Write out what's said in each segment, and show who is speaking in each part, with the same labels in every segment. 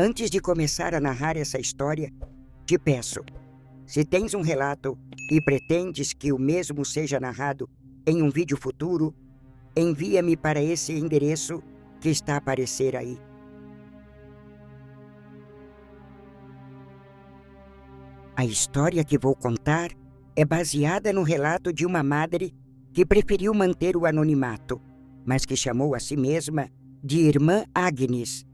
Speaker 1: Antes de começar a narrar essa história, te peço, se tens um relato e pretendes que o mesmo seja narrado em um vídeo futuro, envia-me para esse endereço que está a aparecer aí. A história que vou contar é baseada no relato de uma madre que preferiu manter o anonimato, mas que chamou a si mesma de Irmã Agnes.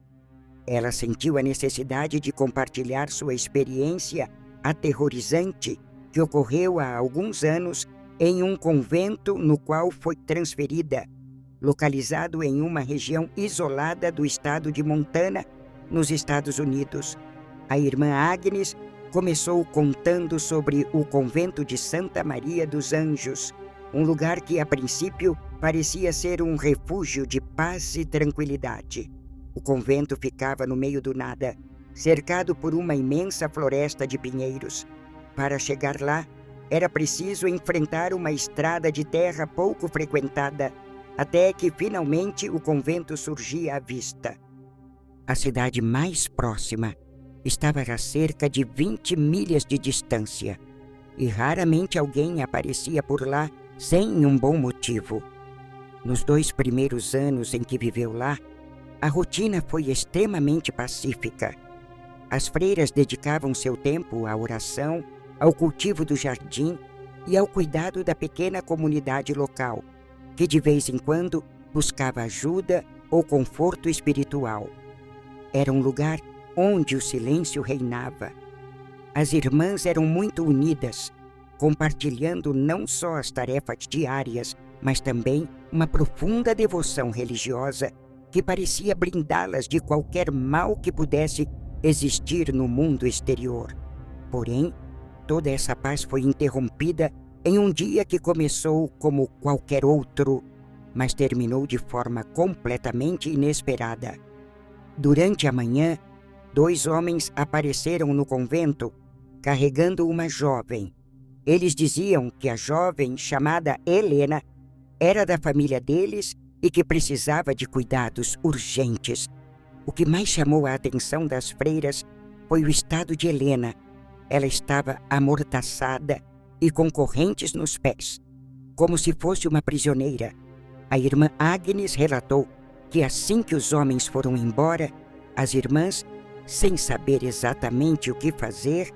Speaker 1: Ela sentiu a necessidade de compartilhar sua experiência aterrorizante que ocorreu há alguns anos em um convento no qual foi transferida, localizado em uma região isolada do estado de Montana, nos Estados Unidos. A irmã Agnes começou contando sobre o convento de Santa Maria dos Anjos, um lugar que a princípio parecia ser um refúgio de paz e tranquilidade. O convento ficava no meio do nada, cercado por uma imensa floresta de pinheiros. Para chegar lá, era preciso enfrentar uma estrada de terra pouco frequentada, até que finalmente o convento surgia à vista. A cidade mais próxima estava a cerca de 20 milhas de distância, e raramente alguém aparecia por lá sem um bom motivo. Nos 2 primeiros anos em que viveu lá, a rotina foi extremamente pacífica. As freiras dedicavam seu tempo à oração, ao cultivo do jardim e ao cuidado da pequena comunidade local, que de vez em quando buscava ajuda ou conforto espiritual. Era um lugar onde o silêncio reinava. As irmãs eram muito unidas, compartilhando não só as tarefas diárias, mas também uma profunda devoção religiosa que parecia blindá-las de qualquer mal que pudesse existir no mundo exterior. Porém, toda essa paz foi interrompida em um dia que começou como qualquer outro, mas terminou de forma completamente inesperada. Durante a manhã, 2 homens apareceram no convento carregando uma jovem. Eles diziam que a jovem, chamada Helena, era da família deles e que precisava de cuidados urgentes. O que mais chamou a atenção das freiras foi o estado de Helena. Ela estava amordaçada e com correntes nos pés, como se fosse uma prisioneira. A irmã Agnes relatou que assim que os homens foram embora, as irmãs, sem saber exatamente o que fazer,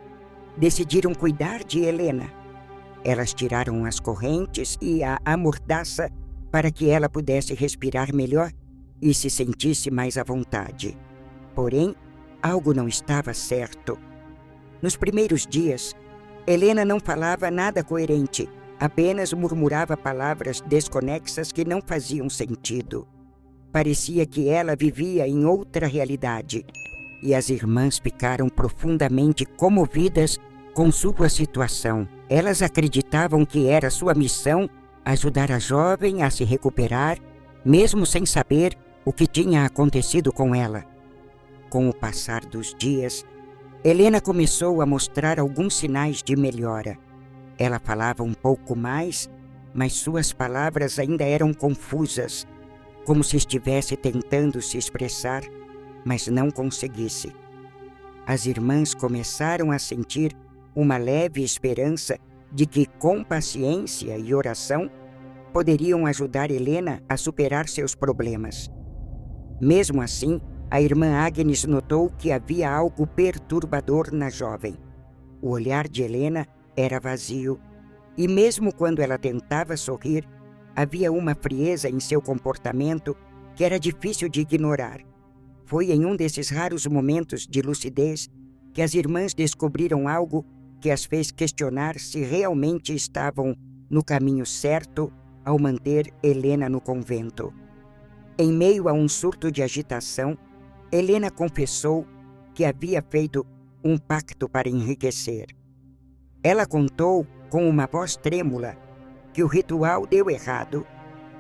Speaker 1: decidiram cuidar de Helena. Elas tiraram as correntes e a amordaça para que ela pudesse respirar melhor e se sentisse mais à vontade. Porém, algo não estava certo. Nos primeiros dias, Helena não falava nada coerente, apenas murmurava palavras desconexas que não faziam sentido. Parecia que ela vivia em outra realidade, e as irmãs ficaram profundamente comovidas com sua situação. Elas acreditavam que era sua missão ajudar a jovem a se recuperar, mesmo sem saber o que tinha acontecido com ela. Com o passar dos dias, Helena começou a mostrar alguns sinais de melhora. Ela falava um pouco mais, mas suas palavras ainda eram confusas, como se estivesse tentando se expressar, mas não conseguisse. As irmãs começaram a sentir uma leve esperança de que, com paciência e oração, poderiam ajudar Helena a superar seus problemas. Mesmo assim, a irmã Agnes notou que havia algo perturbador na jovem. O olhar de Helena era vazio, e mesmo quando ela tentava sorrir, havia uma frieza em seu comportamento que era difícil de ignorar. Foi em um desses raros momentos de lucidez que as irmãs descobriram algo que as fez questionar se realmente estavam no caminho certo ao manter Helena no convento. Em meio a um surto de agitação, Helena confessou que havia feito um pacto para enriquecer. Ela contou com uma voz trêmula que o ritual deu errado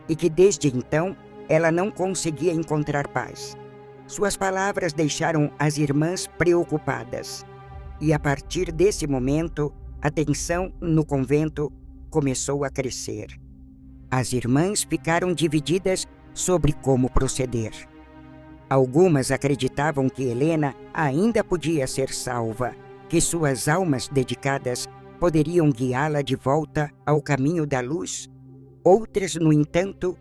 Speaker 1: e que desde então ela não conseguia encontrar paz. Suas palavras deixaram as irmãs preocupadas. E a partir desse momento, a tensão no convento começou a crescer. As irmãs ficaram divididas sobre como proceder. Algumas acreditavam que Helena ainda podia ser salva, que suas almas dedicadas poderiam guiá-la de volta ao caminho da luz. Outras, no entanto,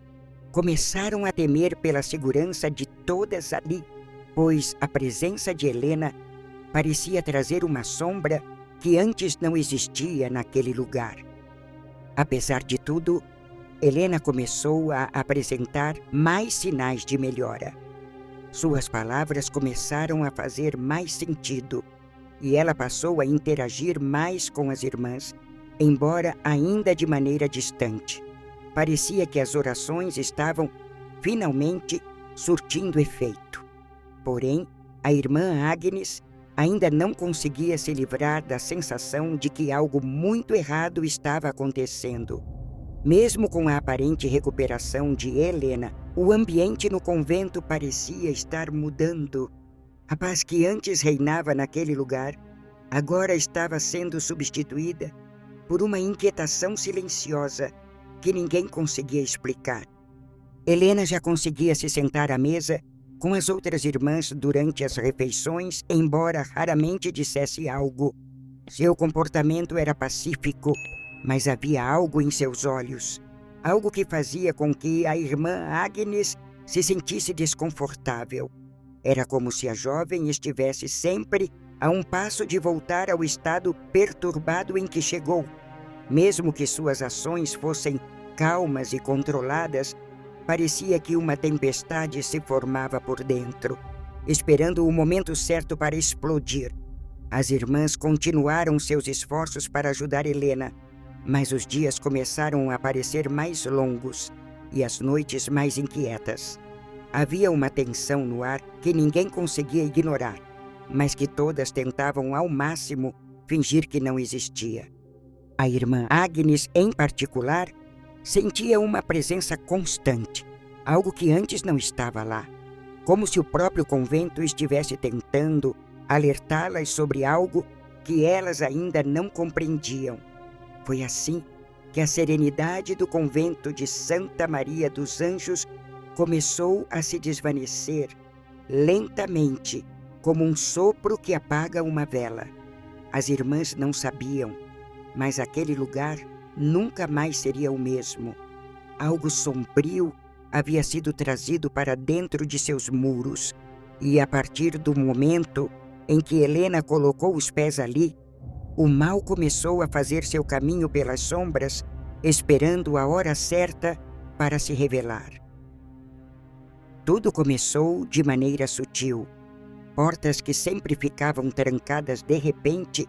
Speaker 1: começaram a temer pela segurança de todas ali, pois a presença de Helena parecia trazer uma sombra que antes não existia naquele lugar. Apesar de tudo, Helena começou a apresentar mais sinais de melhora. Suas palavras começaram a fazer mais sentido e ela passou a interagir mais com as irmãs, embora ainda de maneira distante. Parecia que as orações estavam finalmente surtindo efeito. Porém, a irmã Agnes ainda não conseguia se livrar da sensação de que algo muito errado estava acontecendo. Mesmo com a aparente recuperação de Helena, o ambiente no convento parecia estar mudando. A paz que antes reinava naquele lugar, agora estava sendo substituída por uma inquietação silenciosa que ninguém conseguia explicar. Helena já conseguia se sentar à mesa com as outras irmãs durante as refeições, embora raramente dissesse algo. Seu comportamento era pacífico, mas havia algo em seus olhos, algo que fazia com que a irmã Agnes se sentisse desconfortável. Era como se a jovem estivesse sempre a um passo de voltar ao estado perturbado em que chegou. Mesmo que suas ações fossem calmas e controladas, parecia que uma tempestade se formava por dentro, esperando o momento certo para explodir. As irmãs continuaram seus esforços para ajudar Helena, mas os dias começaram a parecer mais longos e as noites mais inquietas. Havia uma tensão no ar que ninguém conseguia ignorar, mas que todas tentavam ao máximo fingir que não existia. A irmã Agnes, em particular, sentia uma presença constante, algo que antes não estava lá, como se o próprio convento estivesse tentando alertá-las sobre algo que elas ainda não compreendiam. Foi assim que a serenidade do convento de Santa Maria dos Anjos começou a se desvanecer lentamente, como um sopro que apaga uma vela. As irmãs não sabiam, mas aquele lugar nunca mais seria o mesmo. Algo sombrio havia sido trazido para dentro de seus muros, e a partir do momento em que Helena colocou os pés ali, o mal começou a fazer seu caminho pelas sombras, esperando a hora certa para se revelar. Tudo começou de maneira sutil. Portas que sempre ficavam trancadas de repente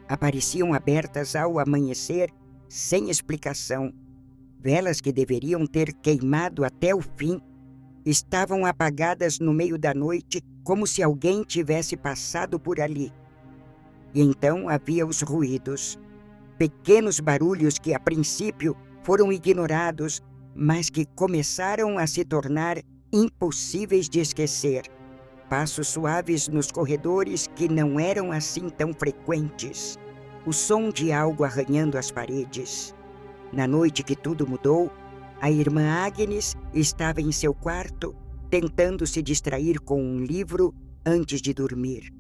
Speaker 1: apareciam abertas ao amanhecer sem explicação. Velas que deveriam ter queimado até o fim estavam apagadas no meio da noite, como se alguém tivesse passado por ali. E então havia os ruídos, pequenos barulhos que a princípio foram ignorados, mas que começaram a se tornar impossíveis de esquecer. Passos suaves nos corredores que não eram assim tão frequentes. O som de algo arranhando as paredes. Na noite que tudo mudou, a irmã Agnes estava em seu quarto, tentando se distrair com um livro antes de dormir.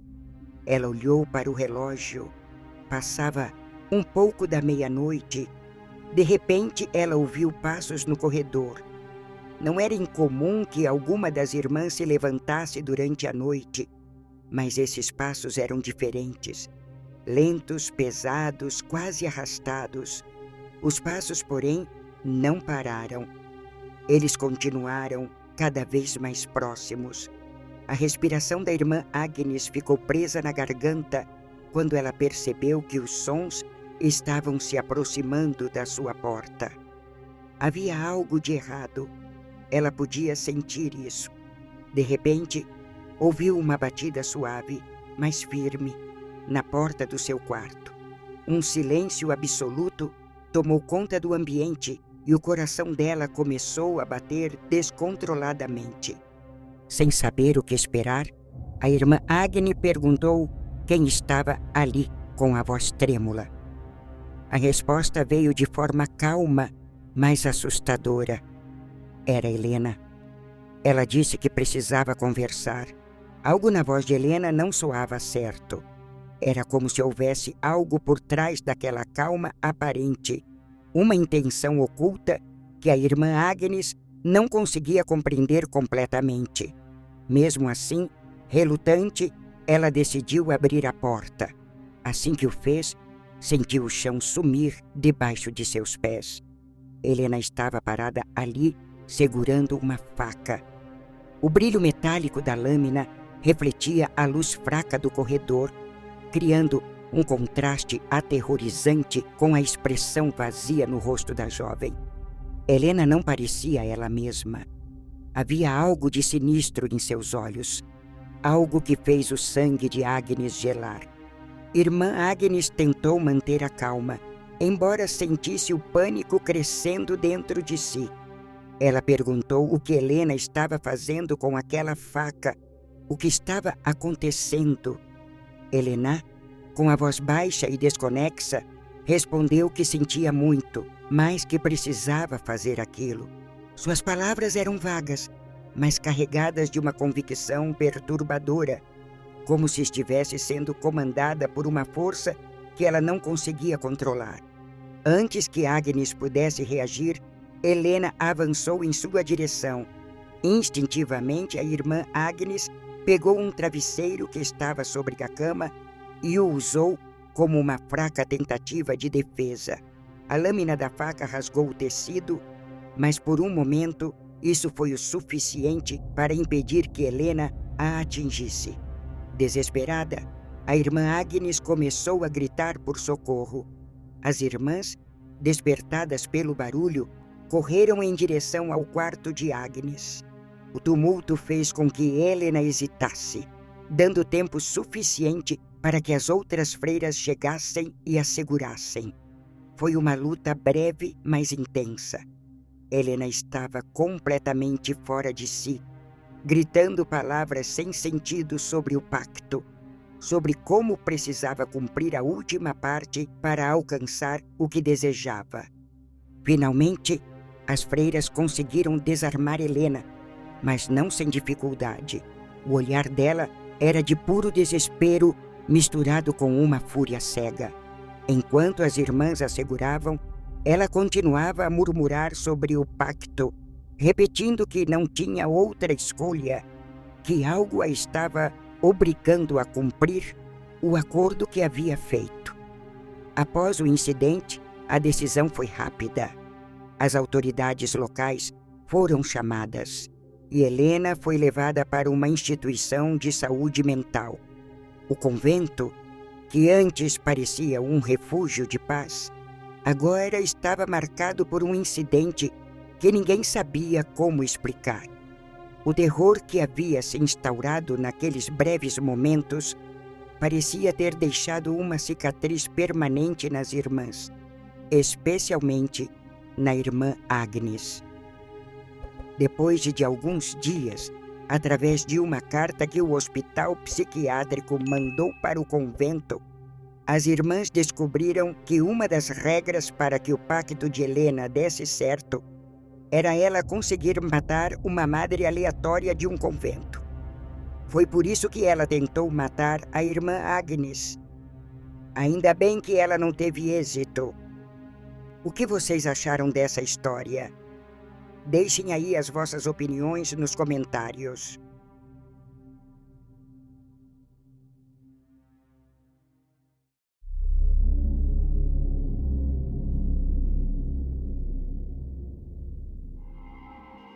Speaker 1: Ela olhou para o relógio. Passava um pouco da meia-noite. De repente, ela ouviu passos no corredor. Não era incomum que alguma das irmãs se levantasse durante a noite, mas esses passos eram diferentes. Lentos, pesados, quase arrastados. Os passos, porém, não pararam. Eles continuaram cada vez mais próximos. A respiração da irmã Agnes ficou presa na garganta quando ela percebeu que os sons estavam se aproximando da sua porta. Havia algo de errado. Ela podia sentir isso. De repente, ouviu uma batida suave, mas firme, na porta do seu quarto. Um silêncio absoluto tomou conta do ambiente e o coração dela começou a bater descontroladamente. Sem saber o que esperar, a irmã Agnes perguntou quem estava ali com a voz trêmula. A resposta veio de forma calma, mas assustadora. Era Helena. Ela disse que precisava conversar. Algo na voz de Helena não soava certo. Era como se houvesse algo por trás daquela calma aparente, uma intenção oculta que a irmã Agnes não conseguia compreender completamente. Mesmo assim, relutante, ela decidiu abrir a porta. Assim que o fez, sentiu o chão sumir debaixo de seus pés. Helena estava parada ali, segurando uma faca. O brilho metálico da lâmina refletia a luz fraca do corredor, criando um contraste aterrorizante com a expressão vazia no rosto da jovem. Helena não parecia ela mesma. Havia algo de sinistro em seus olhos, algo que fez o sangue de Agnes gelar. Irmã Agnes tentou manter a calma, embora sentisse o pânico crescendo dentro de si. Ela perguntou o que Helena estava fazendo com aquela faca, o que estava acontecendo. Helena, com a voz baixa e desconexa, respondeu que sentia muito, mas que precisava fazer aquilo. Suas palavras eram vagas, mas carregadas de uma convicção perturbadora, como se estivesse sendo comandada por uma força que ela não conseguia controlar. Antes que Agnes pudesse reagir, Helena avançou em sua direção. Instintivamente, a irmã Agnes pegou um travesseiro que estava sobre a cama e o usou como uma fraca tentativa de defesa. A lâmina da faca rasgou o tecido, mas por um momento isso foi o suficiente para impedir que Helena a atingisse. Desesperada, a irmã Agnes começou a gritar por socorro. As irmãs, despertadas pelo barulho, correram em direção ao quarto de Agnes. O tumulto fez com que Helena hesitasse, dando tempo suficiente para que as outras freiras chegassem e a segurassem. Foi uma luta breve, mas intensa. Helena estava completamente fora de si, gritando palavras sem sentido sobre o pacto, sobre como precisava cumprir a última parte para alcançar o que desejava. Finalmente, as freiras conseguiram desarmar Helena, mas não sem dificuldade. O olhar dela era de puro desespero, misturado com uma fúria cega. Enquanto as irmãs a seguravam, ela continuava a murmurar sobre o pacto, repetindo que não tinha outra escolha, que algo a estava obrigando a cumprir o acordo que havia feito. Após o incidente, a decisão foi rápida. As autoridades locais foram chamadas e Helena foi levada para uma instituição de saúde mental. O convento, que antes parecia um refúgio de paz, agora estava marcado por um incidente que ninguém sabia como explicar. O terror que havia se instaurado naqueles breves momentos parecia ter deixado uma cicatriz permanente nas irmãs, especialmente na irmã Agnes. Depois de alguns dias, através de uma carta que o hospital psiquiátrico mandou para o convento, as irmãs descobriram que uma das regras para que o pacto de Helena desse certo era ela conseguir matar uma madre aleatória de um convento. Foi por isso que ela tentou matar a irmã Agnes. Ainda bem que ela não teve êxito. O que vocês acharam dessa história? Deixem aí as vossas opiniões nos comentários.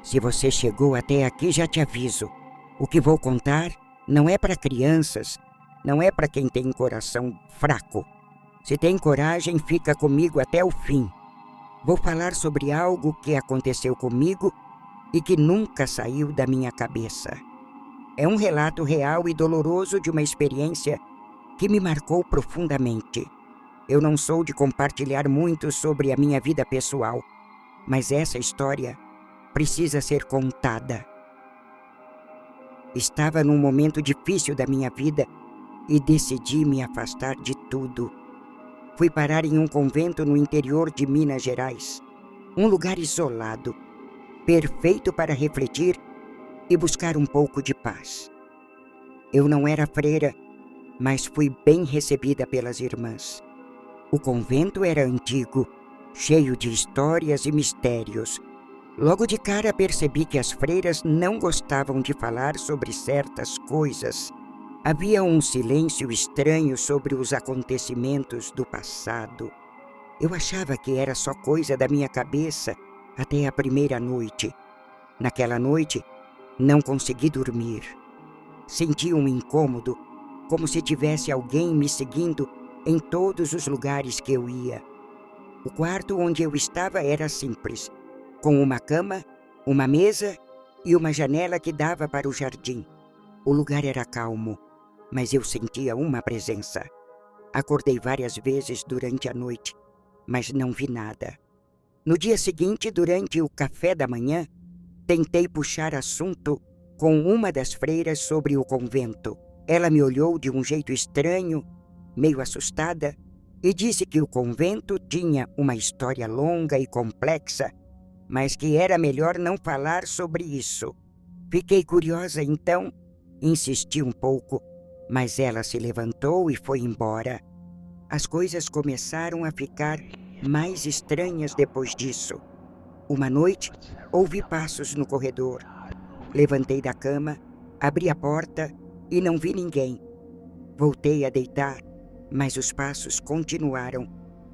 Speaker 1: Se você chegou até aqui, já te aviso. O que vou contar não é para crianças, não é para quem tem coração fraco. Se tem coragem, fica comigo até o fim. Vou falar sobre algo que aconteceu comigo e que nunca saiu da minha cabeça. É um relato real e doloroso de uma experiência que me marcou profundamente. Eu não sou de compartilhar muito sobre a minha vida pessoal, mas essa história precisa ser contada. Estava num momento difícil da minha vida e decidi me afastar de tudo. Fui parar em um convento no interior de Minas Gerais, um lugar isolado, perfeito para refletir e buscar um pouco de paz. Eu não era freira, mas fui bem recebida pelas irmãs. O convento era antigo, cheio de histórias e mistérios. Logo de cara percebi que as freiras não gostavam de falar sobre certas coisas. Havia um silêncio estranho sobre os acontecimentos do passado. Eu achava que era só coisa da minha cabeça até a primeira noite. Naquela noite, não consegui dormir. Senti um incômodo, como se tivesse alguém me seguindo em todos os lugares que eu ia. O quarto onde eu estava era simples, com uma cama, uma mesa e uma janela que dava para o jardim. O lugar era calmo, mas eu sentia uma presença. Acordei várias vezes durante a noite, mas não vi nada. No dia seguinte, durante o café da manhã, tentei puxar assunto com uma das freiras sobre o convento. Ela me olhou de um jeito estranho, meio assustada, e disse que o convento tinha uma história longa e complexa, mas que era melhor não falar sobre isso. Fiquei curiosa, então insisti um pouco, mas ela se levantou e foi embora. As coisas começaram a ficar mais estranhas depois disso. Uma noite, ouvi passos no corredor. Levantei da cama, abri a porta e não vi ninguém. Voltei a deitar, mas os passos continuaram.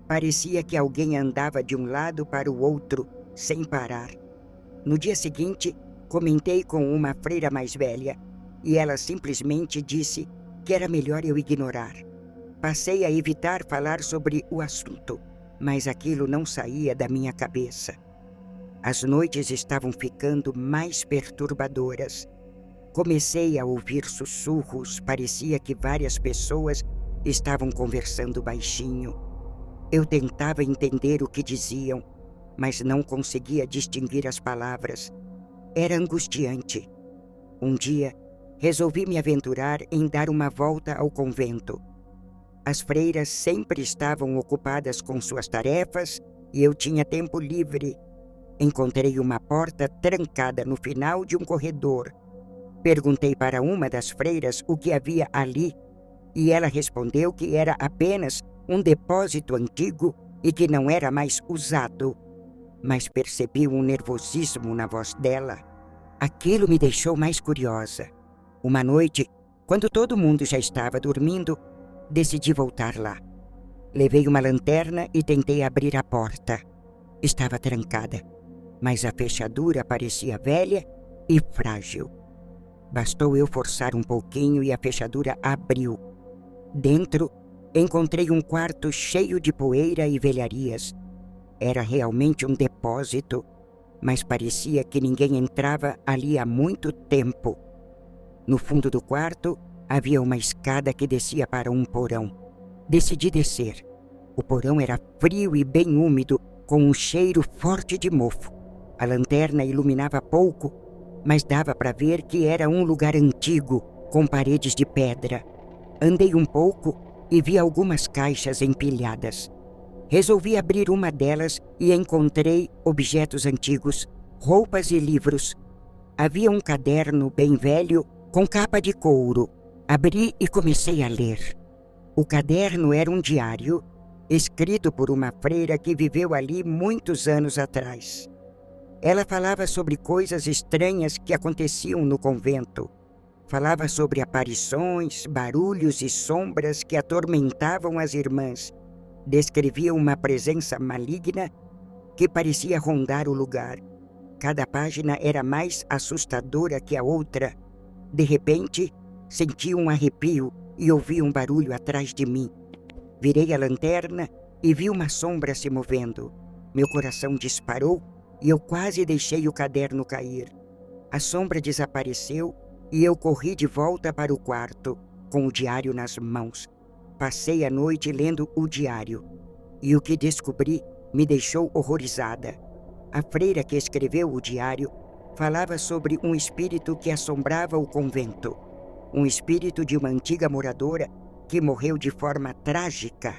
Speaker 1: Parecia que alguém andava de um lado para o outro, sem parar. No dia seguinte, comentei com uma freira mais velha, e ela simplesmente disse que era melhor eu ignorar. Passei a evitar falar sobre o assunto, mas aquilo não saía da minha cabeça. As noites estavam ficando mais perturbadoras. Comecei a ouvir sussurros, parecia que várias pessoas estavam conversando baixinho. Eu tentava entender o que diziam, mas não conseguia distinguir as palavras. Era angustiante. Um dia, resolvi me aventurar em dar uma volta ao convento. As freiras sempre estavam ocupadas com suas tarefas e eu tinha tempo livre. Encontrei uma porta trancada no final de um corredor. Perguntei para uma das freiras o que havia ali e ela respondeu que era apenas um depósito antigo e que não era mais usado. Mas percebi um nervosismo na voz dela. Aquilo me deixou mais curiosa. Uma noite, quando todo mundo já estava dormindo, decidi voltar lá. Levei uma lanterna e tentei abrir a porta. Estava trancada, mas a fechadura parecia velha e frágil. Bastou eu forçar um pouquinho e a fechadura abriu. Dentro, encontrei um quarto cheio de poeira e velharias. Era realmente um depósito, mas parecia que ninguém entrava ali há muito tempo. No fundo do quarto, havia uma escada que descia para um porão. Decidi descer. O porão era frio e bem úmido, com um cheiro forte de mofo. A lanterna iluminava pouco, mas dava para ver que era um lugar antigo, com paredes de pedra. Andei um pouco e vi algumas caixas empilhadas. Resolvi abrir uma delas e encontrei objetos antigos, roupas e livros. Havia um caderno bem velho, com capa de couro. Abri e comecei a ler. O caderno era um diário, escrito por uma freira que viveu ali muitos anos atrás. Ela falava sobre coisas estranhas que aconteciam no convento. Falava sobre aparições, barulhos e sombras que atormentavam as irmãs. Descrevia uma presença maligna que parecia rondar o lugar. Cada página era mais assustadora que a outra. De repente, senti um arrepio e ouvi um barulho atrás de mim. Virei a lanterna e vi uma sombra se movendo. Meu coração disparou e eu quase deixei o caderno cair. A sombra desapareceu e eu corri de volta para o quarto, com o diário nas mãos. Passei a noite lendo o diário, e o que descobri me deixou horrorizada. A freira que escreveu o diário falava sobre um espírito que assombrava o convento, um espírito de uma antiga moradora que morreu de forma trágica.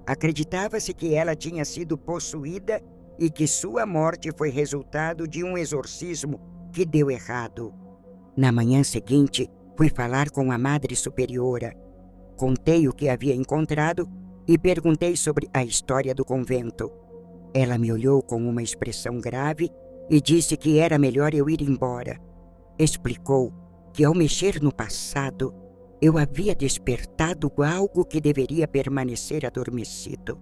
Speaker 1: Acreditava-se que ela tinha sido possuída e que sua morte foi resultado de um exorcismo que deu errado. Na manhã seguinte, fui falar com a Madre Superiora. Contei o que havia encontrado e perguntei sobre a história do convento. Ela me olhou com uma expressão grave e disse que era melhor eu ir embora. Explicou que, ao mexer no passado, eu havia despertado algo que deveria permanecer adormecido.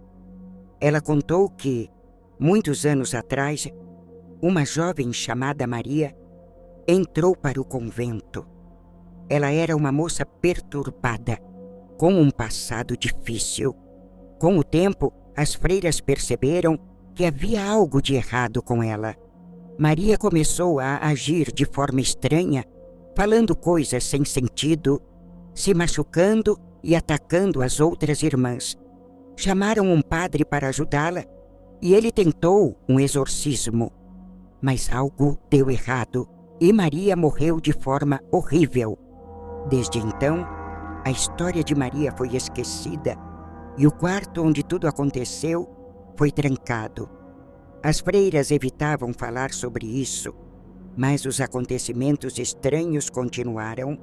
Speaker 1: Ela contou que, muitos anos atrás, uma jovem chamada Maria entrou para o convento. Ela era uma moça perturbada, com um passado difícil. Com o tempo, as freiras perceberam que havia algo de errado com ela. Maria começou a agir de forma estranha, falando coisas sem sentido, se machucando e atacando as outras irmãs. Chamaram um padre para ajudá-la e ele tentou um exorcismo. Mas algo deu errado e Maria morreu de forma horrível. Desde então, a história de Maria foi esquecida e o quarto onde tudo aconteceu foi trancado. As freiras evitavam falar sobre isso, mas os acontecimentos estranhos continuaram.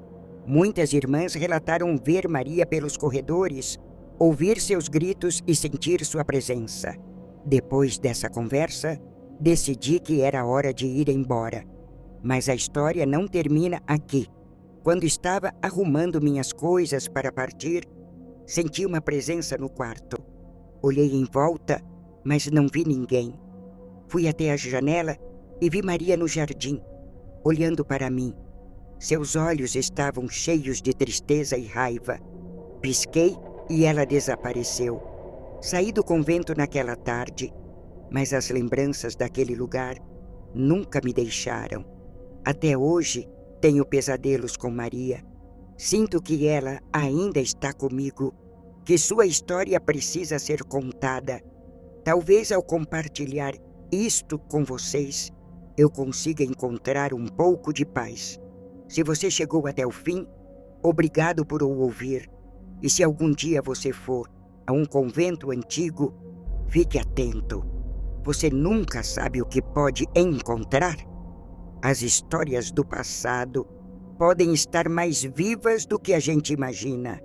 Speaker 1: Muitas irmãs relataram ver Maria pelos corredores, ouvir seus gritos e sentir sua presença. Depois dessa conversa, decidi que era hora de ir embora. Mas a história não termina aqui. Quando estava arrumando minhas coisas para partir, senti uma presença no quarto. Olhei em volta, mas não vi ninguém. Fui até a janela e vi Maria no jardim, olhando para mim. Seus olhos estavam cheios de tristeza e raiva. Pisquei e ela desapareceu. Saí do convento naquela tarde, mas as lembranças daquele lugar nunca me deixaram. Até hoje, tenho pesadelos com Maria. Sinto que ela ainda está comigo, que sua história precisa ser contada. Talvez ao compartilhar isto com vocês, eu consiga encontrar um pouco de paz. Se você chegou até o fim, obrigado por o ouvir. E se algum dia você for a um convento antigo, fique atento. Você nunca sabe o que pode encontrar. As histórias do passado podem estar mais vivas do que a gente imagina.